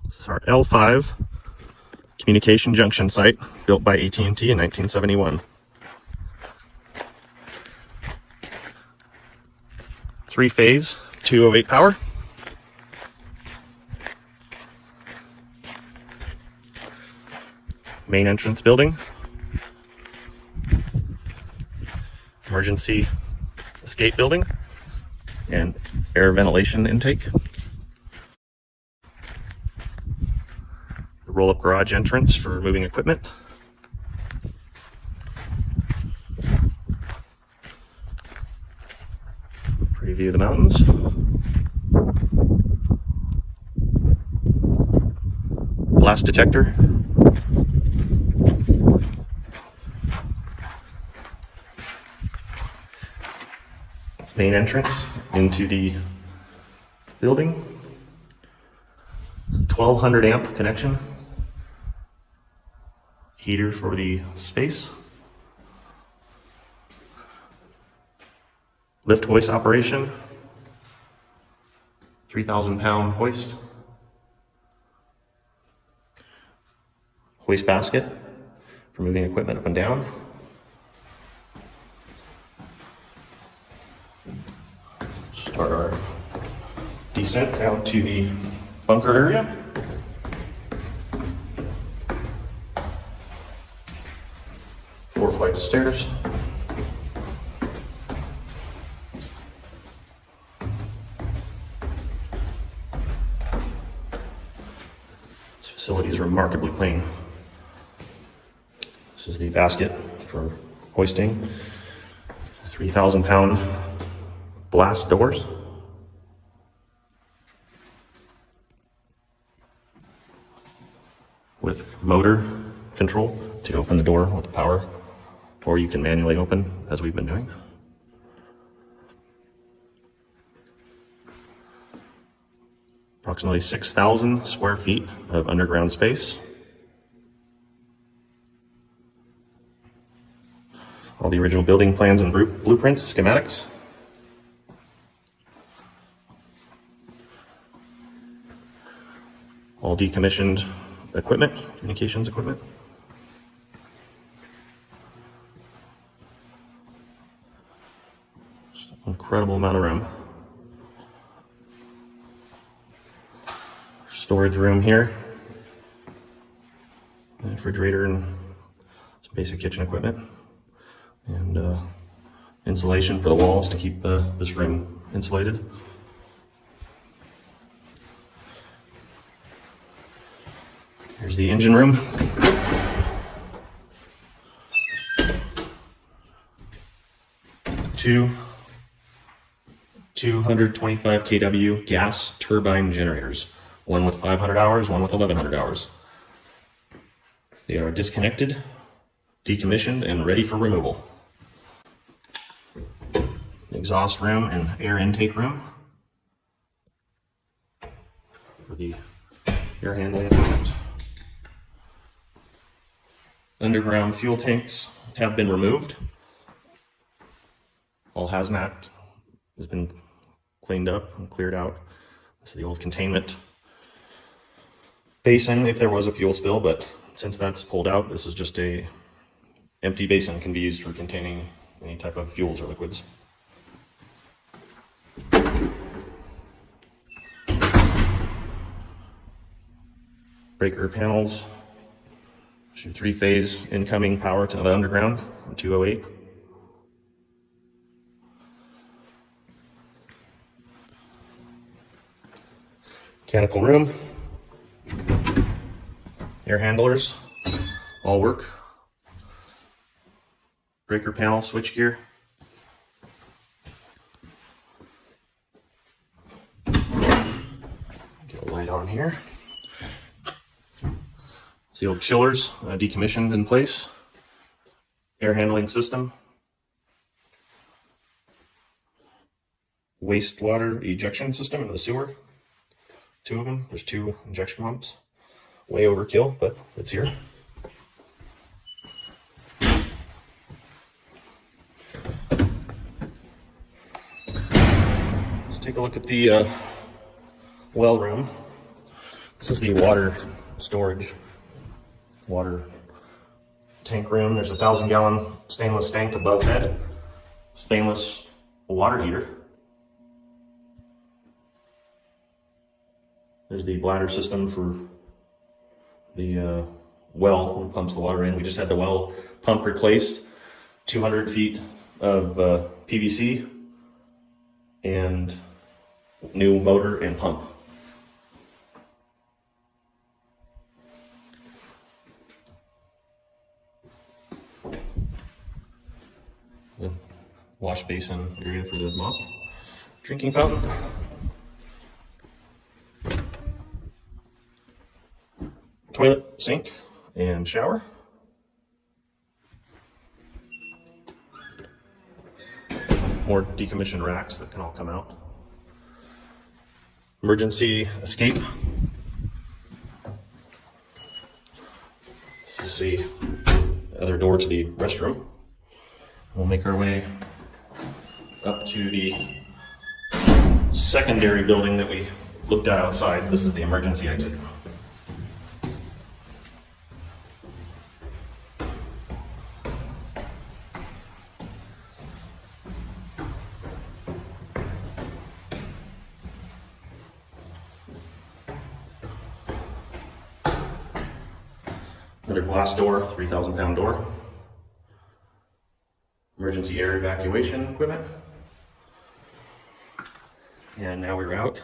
This is our L5 communication junction site built by AT&T in 1971. 3-phase 208 power. Main entrance building. Emergency escape building and air ventilation intake. The roll-up garage entrance for moving equipment. Preview of the mountains. Blast detector. Main entrance into the building. 1200 amp connection. Heater for the space. Lift hoist operation. 3,000 pound hoist. Hoist basket for moving equipment up and down. Start our descent down to the bunker area. Four flights of stairs. This facility is remarkably clean. This is the basket for hoisting. 3,000 pound blast doors. With motor control to open the door with the power, or you can manually open as we've been doing. Approximately 6,000 square feet of underground space. All the original building plans and blueprints, schematics. All decommissioned equipment, communications equipment. Just an incredible amount of room. Storage room here. A refrigerator and some basic kitchen equipment. And insulation for the walls to keep this room insulated. Here's the engine room. Two 225 kW gas turbine generators. One with 500 hours, one with 1100 hours. They are disconnected, decommissioned, and ready for removal. Exhaust room and air intake room for the air handling equipment. Underground fuel tanks have been removed. All hazmat has been cleaned up and cleared out. This is the old containment basin if there was a fuel spill, but since that's pulled out, this is just a empty basin, can be used for containing any type of fuels or liquids. Breaker panels. 3-phase incoming power to the underground, 208. Mechanical room. Air handlers, all work. Breaker panel, switchgear. Get a light on here. The old chillers decommissioned in place. Air handling system. Wastewater ejection system in the sewer. Two of them. There's 2 injection pumps. Way overkill, but it's here. Let's take a look at the well room. This is the water storage, water tank room. There's a 1,000-gallon stainless tank above that, stainless water heater. There's the bladder system for the well that pumps the water in. We just had the well pump replaced, 200 feet of PVC, and new motor and pump. The wash basin area for the mop, drinking fountain. Toilet, sink, and shower. More decommissioned racks that can all come out. Emergency escape. You see the other door to the restroom. We'll make our way up to the secondary building that we looked at outside. This is the emergency exit. Another glass door, 3,000-pound door. Emergency air evacuation equipment. And now we're out.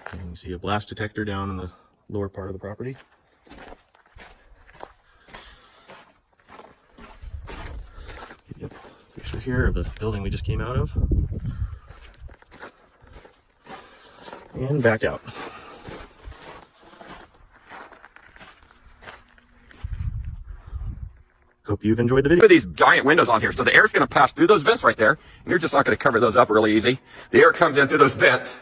And you can see a blast detector down in the lower part of the property. Yep. Picture here of the building we just came out of. And back out. Hope you've enjoyed the video. Look at these giant windows on here. So the air's going to pass through those vents right there. And you're just not going to cover those up really easy. The air comes in through those vents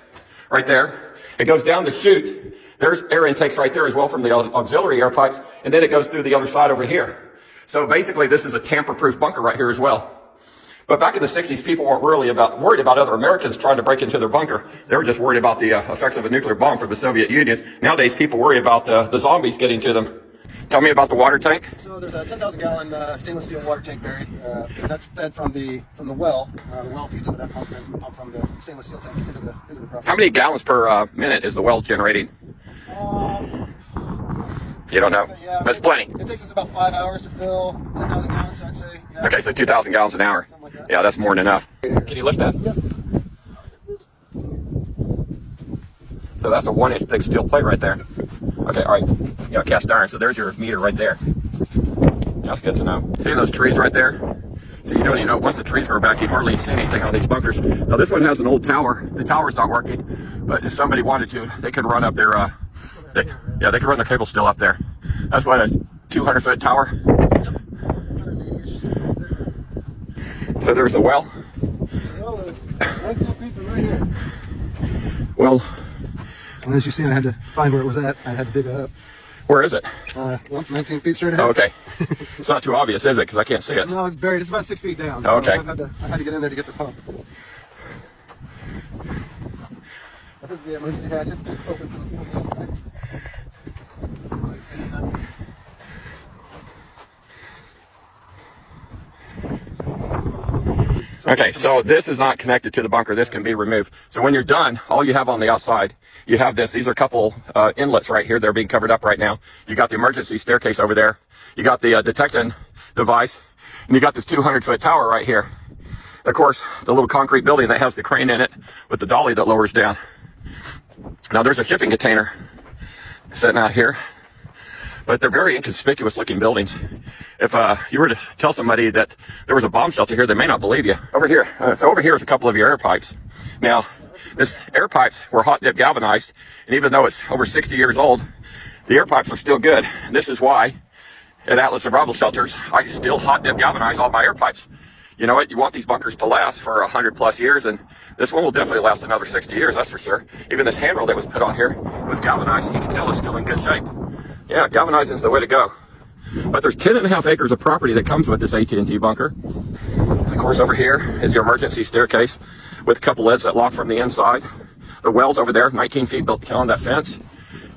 right there. It goes down the chute. There's air intakes right there as well from the auxiliary air pipes. And then it goes through the other side over here. So basically this is a tamper-proof bunker right here as well. But back in the 60s, people weren't really worried about other Americans trying to break into their bunker. They were just worried about the effects of a nuclear bomb from the Soviet Union. Nowadays, people worry about the zombies getting to them. Tell me about the water tank. So there's a 10,000-gallon stainless steel water tank buried. That's fed from the well. The well feeds into that pump and pump from the stainless steel tank into the property. How many gallons per minute is the well generating? You don't know? Yeah, That's plenty. It takes us about 5 hours to fill 10,000 gallons, I'd say. Yeah. Okay, so 2,000 gallons an hour. Something like that. Yeah, that's more than enough. Can you lift that? Yep. So that's a 1-inch thick steel plate right there. Okay, all right. Yeah, cast iron. So there's your meter right there. That's good to know. See those trees right there? So you don't even know, once the trees grow back, you hardly see anything on these bunkers. Now this one has an old tower. The tower's not working, but if somebody wanted to, they could run up their, they could run their cable still up there. That's what, a 200-foot tower? So there's the well. Well, And as you see, I had to find where it was at. I had to dig it up. where is it? Well, 19 feet straight ahead. Oh, okay. It's not too obvious, is it? Because I can't see it. No, it's buried. It's about 6 feet down. Oh, okay. So I had to get in there to get the pump. I think the emergency hatch is just open from the outside. Okay, so this is not connected to the bunker. This can be removed. So when you're done, all you have on the outside, you have this. These are a couple inlets right here. They're being covered up right now. You got the emergency staircase over there. You got the detection device, and you got this 200-foot tower right here. Of course, the little concrete building that has the crane in it with the dolly that lowers down. Now there's a shipping container sitting out here, but they're very inconspicuous looking buildings. If you were to tell somebody that there was a bomb shelter here, they may not believe you. Over here, so over here is a couple of your air pipes. Now, this air pipes were hot dip galvanized, and even though it's over 60 years old, the air pipes are still good. And this is why at Atlas Survival Shelters, I still hot dip galvanize all my air pipes. You know what? You want these bunkers to last for 100+ years, and this one will definitely last another 60 years, that's for sure. Even this handrail that was put on here was galvanized, and you can tell it's still in good shape. Yeah, galvanizing is the way to go. But there's 10.5 acres of property that comes with this AT&T bunker. And of course, over here is your emergency staircase with a couple lids that lock from the inside. The well's over there, 19 feet built beyond that fence.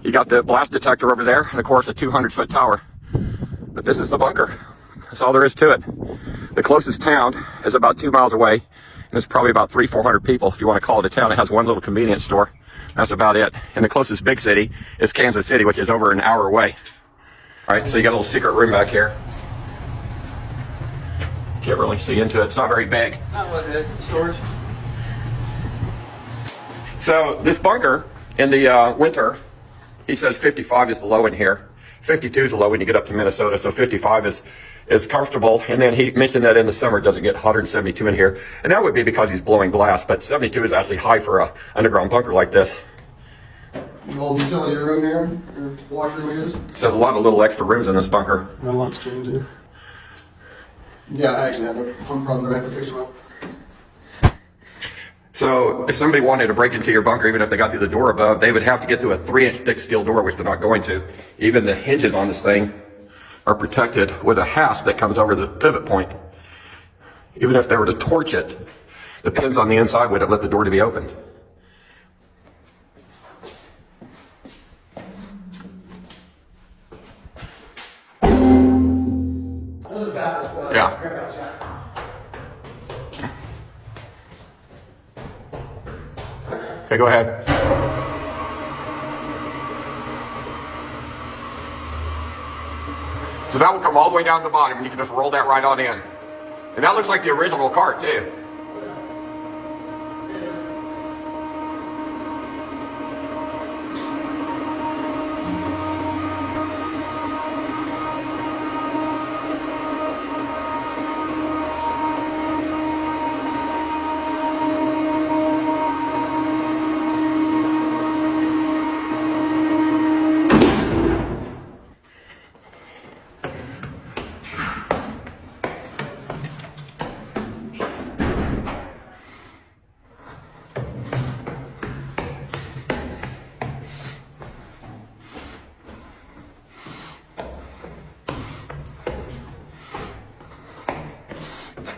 You got the blast detector over there, and of course a 200-foot tower. But this is the bunker. That's all there is to it. The closest town is about 2 miles away, and it's probably about 300-400 people, if you want to call it a town. It has one little convenience store. That's about it. And the closest big city is Kansas City, which is over an hour away. All right, so you got a little secret room back here. Can't really see into it. It's not very big. Not what big. Storage. So this bunker in the winter, he says 55 is the low in here. 52 is the low when you get up to Minnesota, so 55 is comfortable. And then he mentioned that in the summer it doesn't get hotter than 72 in here. And that would be because he's blowing glass, but 72 is actually high for a underground bunker like this. An old utility room here. Your washroom is. So there's a lot of little extra rooms in this bunker. Not a lot to change in. Yeah, I actually have a pump problem that I have to fix well. So if somebody wanted to break into your bunker, even if they got through the door above, they would have to get through a 3-inch thick steel door, which they're not going to. Even the hinges on this thing are protected with a hasp that comes over the pivot point. Even if they were to torch it, the pins on the inside wouldn't let the door to be opened. Those are baffles. Yeah. Okay, go ahead. So that will come all the way down to the bottom, and you can just roll that right on in. And that looks like the original car, too.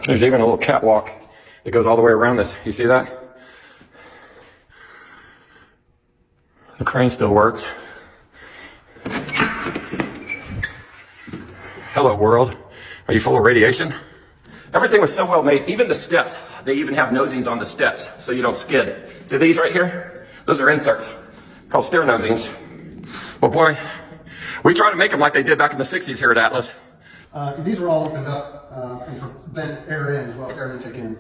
There's even a little catwalk that goes all the way around this. You see that? The crane still works. Hello, world. Are you full of radiation? Everything was so well made. Even the steps. They even have nosings on the steps so you don't skid. See these right here? Those are inserts called stair nosings. Well, boy, we try to make them like they did back in the 60s here at Atlas. These were all opened up and for vent air in as well, air intake in.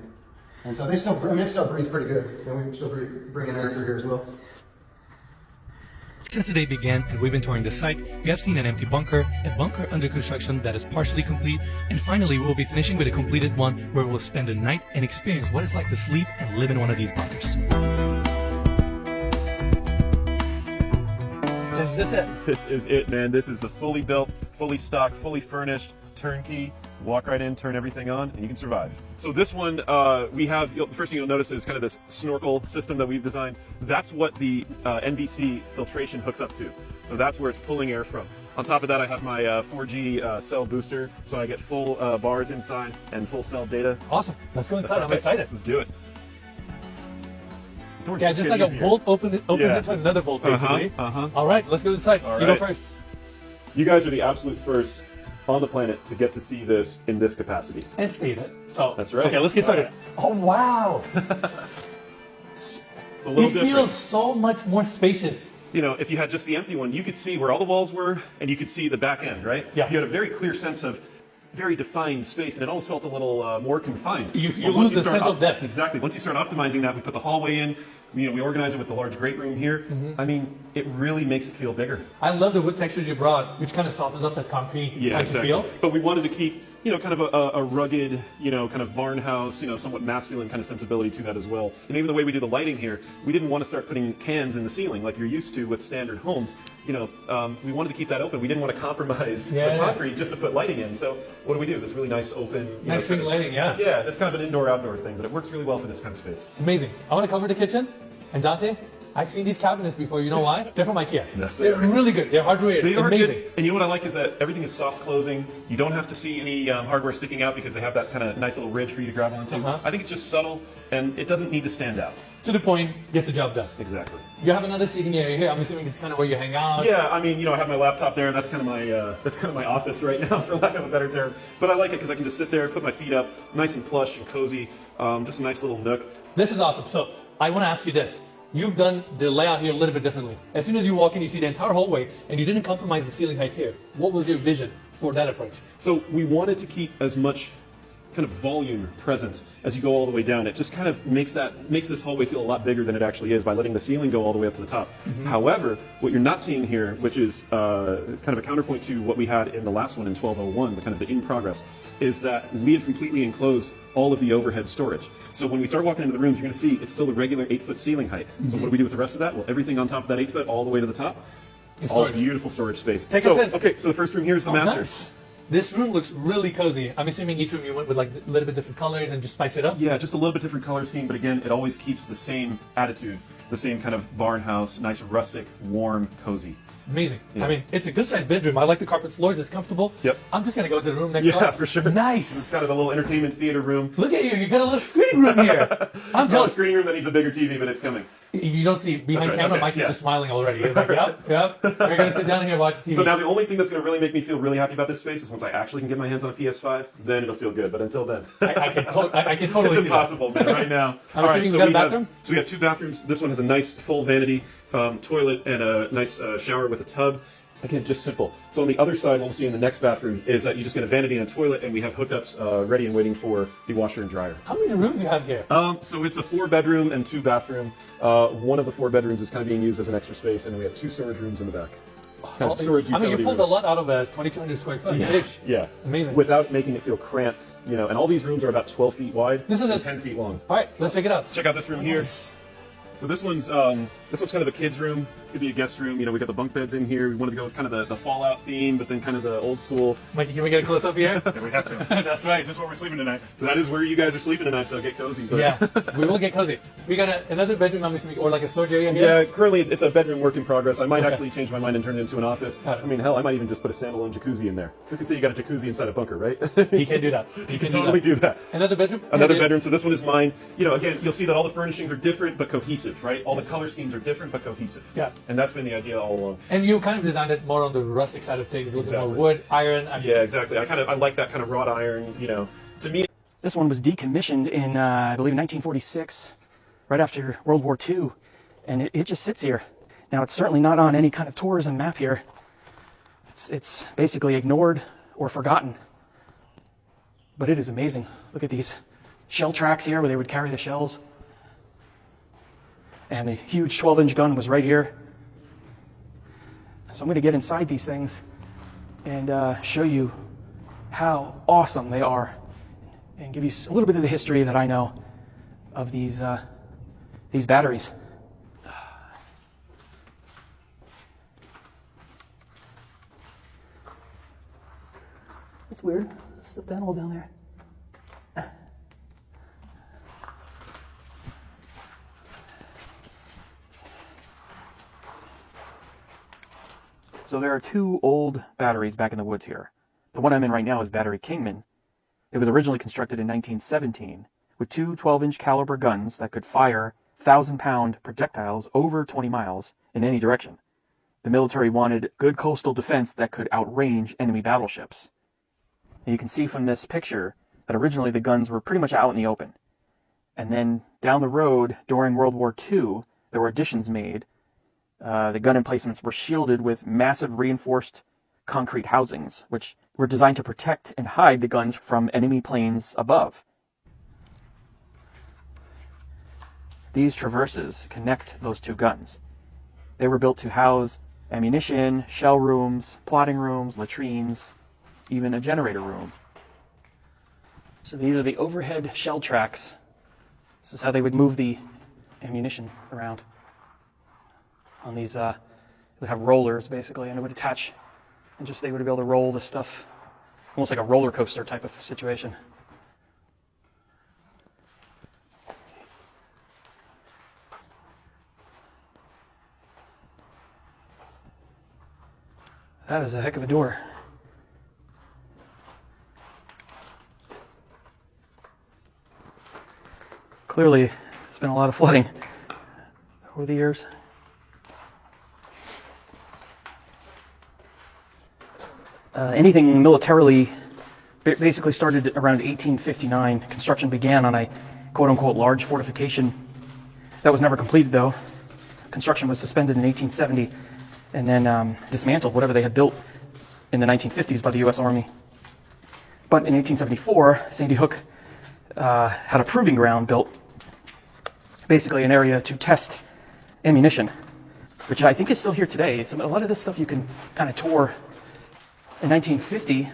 And so they still, I mean, it still breathes pretty good. And we still bringing air through here as well. Since the day began and we've been touring the site, we have seen an empty bunker, a bunker under construction that is partially complete, and finally we will be finishing with a completed one where we'll spend the night and experience what it's like to sleep and live in one of these bunkers. Is this it? This is it, man. This is the fully built, fully stocked, fully furnished, turnkey. Walk right in, turn everything on, and you can survive. So this one, we have, the first thing you'll notice is kind of this snorkel system that we've designed. That's what the NBC filtration hooks up to. So that's where it's pulling air from. On top of that, I have my 4G cell booster, so I get full bars inside and full cell data. Awesome. Let's go inside. I'm excited. Let's do it. Yeah, just like a bolt opens into another bolt, basically. All right, let's go inside. You go first. You guys are the absolute first on the planet to get to see this in this capacity. And stay there. So that's right. Okay, let's get started. Oh wow! It's a little different. It feels so much more spacious. You know, if you had just the empty one, you could see where all the walls were, and you could see the back end, right? Yeah. You had a very clear sense of very defined space, and it almost felt a little more confined. You lose the sense of depth. Exactly. Once you start optimizing that, we put the hallway in. You know, we organize it with the large great room here. I mean, it really makes it feel bigger. I love the wood textures you brought, which kind of softens up that concrete type of feel. But we wanted to keep, you know, kind of a rugged, you know, kind of barn house, you know, somewhat masculine kind of sensibility to that as well. And even the way we do the lighting here, we didn't want to start putting cans in the ceiling like you're used to with standard homes. You know, we wanted to keep that open. We didn't want to compromise the concrete just to put lighting in. So what do we do? This really nice open, nice string lighting, Yeah, it's kind of an indoor-outdoor thing, but it works really well for this kind of space. Amazing. I want to cover the kitchen. And Dante, I've seen these cabinets before. You know why? They're from IKEA. Yes, they're really good. They're hardware. They are amazing. good. And you know what I like is that everything is soft closing. You don't have to see any hardware sticking out because they have that kind of nice little ridge for you to grab onto. I think it's just subtle and it doesn't need to stand out. to the point, gets the job done. Exactly. You have another seating area here. I'm assuming it's kind of where you hang out. Yeah, I mean, I have my laptop there. That's kind of my office right now, for lack of a better term. But I like it because I can just sit there, put my feet up, nice and plush and cozy. Just a nice little nook. This is awesome. So I want to ask you this. You've done the layout here a little bit differently. As soon as you walk in, you see the entire hallway, and you didn't compromise the ceiling heights here. What was your vision for that approach? So we wanted to keep as much kind of volume present as you go all the way down. It just kind of makes this hallway feel a lot bigger than it actually is by letting the ceiling go all the way up to the top. However, what you're not seeing here, which is kind of a counterpoint to what we had in the last one in 1201, the kind of the in progress, is that we have completely enclosed all of the overhead storage. So when we start walking into the rooms, you're going to see it's still a regular 8-foot ceiling height. So what do we do with the rest of that? Well, everything on top of that 8-foot all the way to the top. All beautiful storage space. Take us in. Okay, so the first room here is the master. Nice. This room looks really cozy. I'm assuming each room you went with like a little bit different colors and just spice it up? Yeah, just a little bit different color scheme, but again, it always keeps the same attitude, the same kind of barn house, nice, rustic, warm, cozy. Amazing. Yeah. I mean, it's a good sized bedroom. I like the carpet floors. It's comfortable. Yep. I'm just going to go to the room next door. Yeah, for sure. Nice. It's kind of a little entertainment theater room. Look at you. You got a little screening room here. I'm Not a jealous. screening room that needs a bigger TV, but it's coming. You don't see behind That's right, camera, okay, Mike is yeah. just smiling already. He's like, yep. We're going to sit down here and watch TV. So now the only thing that's going to really make me feel really happy about this space is once I actually can get my hands on a PS5, then it'll feel good. But until then, I can totally it's see impossible, man, right now. I'm assuming you got a bathroom? So we have 2 bathrooms. This one has a nice full vanity toilet and a nice shower with a tub. Again, just simple. So on the other side, what we'll see in the next bathroom is that you just get a vanity and a toilet, and we have hookups ready and waiting for the washer and dryer. How many rooms do you have here? So it's a 4-bedroom and 2-bathroom. One of the 4 bedrooms is kind of being used as an extra space, and then we have 2 storage rooms in the back. Kind of storage I mean, you utility pulled a rooms. lot out of a 2,200 square foot ish. Yeah. Amazing. Without making it feel cramped, and all these rooms are about 12 feet wide. This is and a- 10 feet long. All right, let's check it out. Check out this room here. Nice. So this one's kind of a kid's room. Could be a guest room. We got the bunk beds in here. We wanted to go with kind of the Fallout theme, but then kind of the old school. Mikey, can we get a close up here? Yeah, we have to. That's right. This is where we're sleeping tonight. So that is where you guys are sleeping tonight. So get cozy. But Yeah, we will get cozy. We got another bedroom, I'm assuming, or like a storage area here? Yeah, currently it's a bedroom work in progress. I might Okay. actually change my mind and turn it into an office. Got it. I mean, hell, I might even just put a standalone jacuzzi in there. You can say you got a jacuzzi inside a bunker, right? He can do that. He You can can totally do that. Another bedroom? Another Here it is. bedroom. So this one is mine. Again, you'll see that all the furnishings are different but cohesive, right? All the color schemes are different but cohesive. Yeah. And that's been the idea all along. And you kind of designed it more on the rustic side of things, a little bit Exactly. more wood, iron. I mean, Yeah, exactly. I like that kind of wrought iron. To me, This one was decommissioned in, I believe, 1946, right after World War II, and it just sits here. Now, it's certainly not on any kind of tourism map here. It's basically ignored or forgotten, but it is amazing. Look at these shell tracks here where they would carry the shells, and the huge 12-inch gun was right here. So I'm going to get inside these things and show you how awesome they are, and give you a little bit of the history that I know of these batteries. It's weird. Stuffed animal down there. So there are 2 old batteries back in the woods here. The one I'm in right now is Battery Kingman. It was originally constructed in 1917 with 2 12-inch caliber guns that could fire 1,000-pound projectiles over 20 miles in any direction. The military wanted good coastal defense that could outrange enemy battleships. And you can see from this picture that originally the guns were pretty much out in the open. And then down the road during World War II, there were additions made. The gun emplacements were shielded with massive reinforced concrete housings, which were designed to protect and hide the guns from enemy planes above. These traverses connect those 2 guns. They were built to house ammunition, shell rooms, plotting rooms, latrines, even a generator room. So these are the overhead shell tracks. This is how they would move the ammunition around. On these, it would have rollers basically, and it would attach, and just they would be able to roll the stuff, almost like a roller coaster type of situation. That is a heck of a door. Clearly, there's been a lot of flooding over the years. Anything militarily basically started around 1859. Construction began on a quote-unquote large fortification. That was never completed, though. Construction was suspended in 1870 and then dismantled, whatever they had built in the 1950s by the U.S. Army. But in 1874, Sandy Hook had a proving ground built, basically an area to test ammunition, which I think is still here today. A lot of this stuff you can kind of tour. In 1950,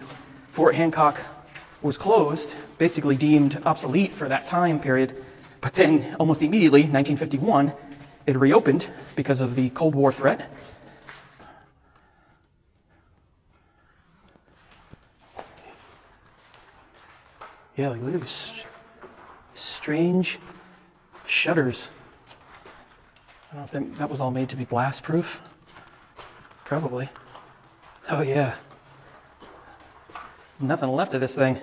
Fort Hancock was closed, basically deemed obsolete for that time period. But then, almost immediately, 1951, it reopened because of the Cold War threat. Yeah, like, look at these strange shutters. I don't know if that was all made to be blast-proof. Probably. Oh, yeah. Nothing left of this thing.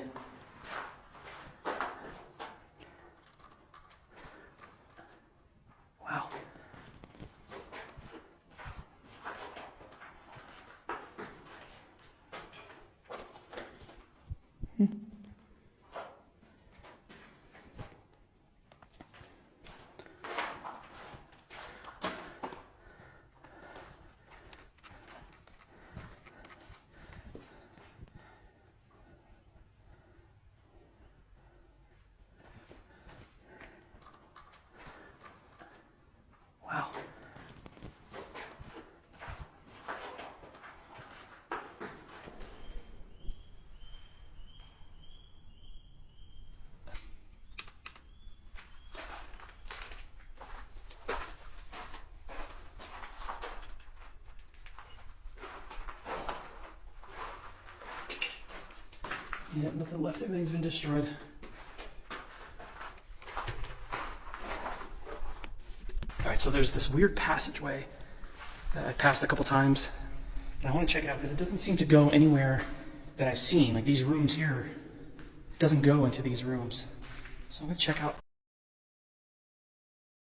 Wow. Wow. Yeah, nothing left. Everything's been destroyed. Alright, so there's this weird passageway that I passed a couple times, and I want to check it out because it doesn't seem to go anywhere that I've seen. Like these rooms here, it doesn't go into these rooms. So I'm going to check out